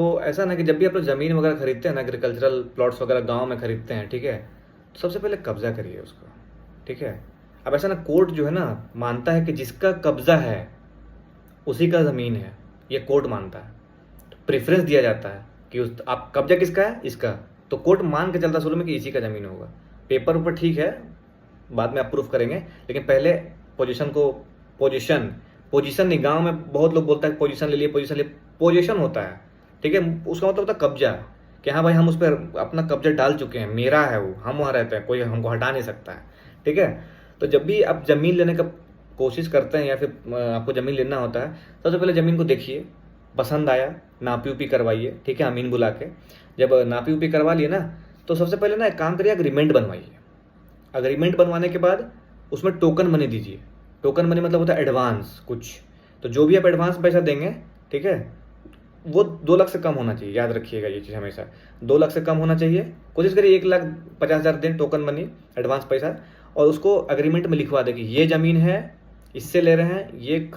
तो ऐसा ना कि जब भी आप लोग ज़मीन वगैरह खरीदते हैं ना, एग्रीकल्चरल प्लॉट्स वगैरह गाँव में खरीदते हैं, ठीक है? तो सबसे पहले कब्ज़ा करिए उसको, ठीक है? अब ऐसा ना, कोर्ट जो है ना मानता है कि जिसका कब्ज़ा है उसी का ज़मीन है, ये कोर्ट मानता है। तो प्रेफ़रेंस दिया जाता है कि उस आप कब्ज़ा किसका है? इसका। तो कोर्ट मान के चलता शुरू में कि इसी का ज़मीन होगा। पेपर ऊपर ठीक है, बाद में आप प्रूफ करेंगे, लेकिन पहले पोजीशन नहीं, गाँव में बहुत लोग बोलता है पोजीशन ले लिए, पोजीशन होता है, ठीक है? उसका मतलब होता है कब्ज़ा, कि हाँ भाई हम उस पर अपना कब्ज़ा डाल चुके हैं, मेरा है वो, हम वहाँ रहते हैं, कोई हमको हटा नहीं सकता है, ठीक है? तो जब भी आप ज़मीन लेने का कोशिश करते हैं या फिर आपको ज़मीन लेना होता है, सबसे पहले ज़मीन को देखिए, पसंद आया, नापी-उपी करवाइए, ठीक है? अमीन बुला के। जब नापी-उपी करवा लिए ना, तो सबसे पहले ना एक काम करिए, एग्रीमेंट बनवाइए। एग्रीमेंट बनवाने के बाद उसमें टोकन मनी दीजिए। टोकन मनी मतलब होता है एडवांस कुछ। तो जो भी आप एडवांस पैसा देंगे, ठीक है, वो 2 लाख से कम होना चाहिए, याद रखिएगा ये चीज़ हमेशा। 2 लाख से कम होना चाहिए। कोशिश करिए 1,50,000 दें टोकन मनी, एडवांस पैसा, और उसको एग्रीमेंट में लिखवा दें कि ये ज़मीन है, इससे ले रहे हैं, ये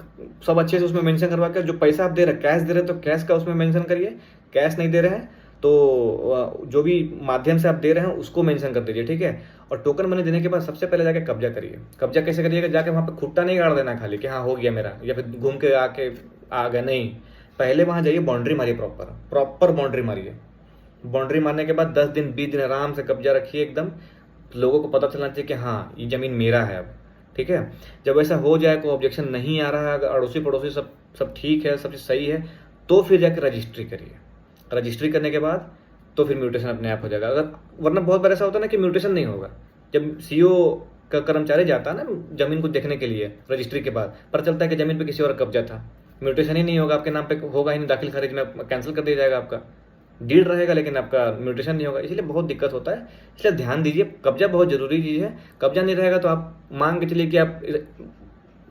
सब अच्छे से उसमें मेंशन करवा के, जो पैसा आप दे रहे हैं, कैश दे रहे हैं तो कैश का उसमें मेंशन करिए, कैश नहीं दे रहे हैं तो जो भी माध्यम से आप दे रहे हैं उसको मेंशन कर दीजिए, ठीक है? और टोकन मनी देने के बाद सबसे पहले जाके कब्जा करिए। कब्जा कैसे करिएगा? जाके वहाँ पे खुट्टा नहीं गाड़ देना खाली कि हाँ हो गया मेरा, या फिर घूम के आके आ गया, नहीं। पहले वहाँ जाइए, बाउंड्री मारिए, प्रॉपर बाउंड्री मारिए। बाउंड्री मारने के बाद 10 दिन 20 दिन आराम से कब्जा रखिए एकदम। लोगों को पता चलना चाहिए कि हाँ ये ज़मीन मेरा है अब, ठीक है? जब ऐसा हो जाए, कोई ऑब्जेक्शन नहीं आ रहा है, अगर अड़ोसी पड़ोसी सब सब ठीक है, सब चीज़ सही है, तो फिर जाकर रजिस्ट्री करिए। रजिस्ट्री करने के बाद तो फिर म्यूटेशन अपने आप हो जाएगा। अगर वरना बहुत बार ऐसा होता है ना कि म्यूटेशन नहीं होगा। जब सीओ का कर्मचारी जाता है ना ज़मीन को देखने के लिए रजिस्ट्री के बाद, पता चलता है कि ज़मीन पे किसी और का कब्जा था, म्यूटेशन ही नहीं होगा, आपके नाम पे होगा ही नहीं, दाखिल खारिज में कैंसिल कर दिया जाएगा आपका। डीड रहेगा लेकिन आपका म्यूटेशन नहीं होगा, इसलिए बहुत दिक्कत होता है। इसलिए ध्यान दीजिए, कब्जा बहुत ज़रूरी चीज़ है। कब्जा नहीं रहेगा तो आप मान के चलिए कि आप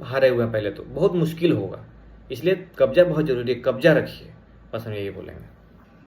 हारे हुए हैं, पहले तो बहुत मुश्किल होगा। इसलिए कब्जा बहुत ज़रूरी है, कब्जा रखिए, बस हम यही बोलेंगे।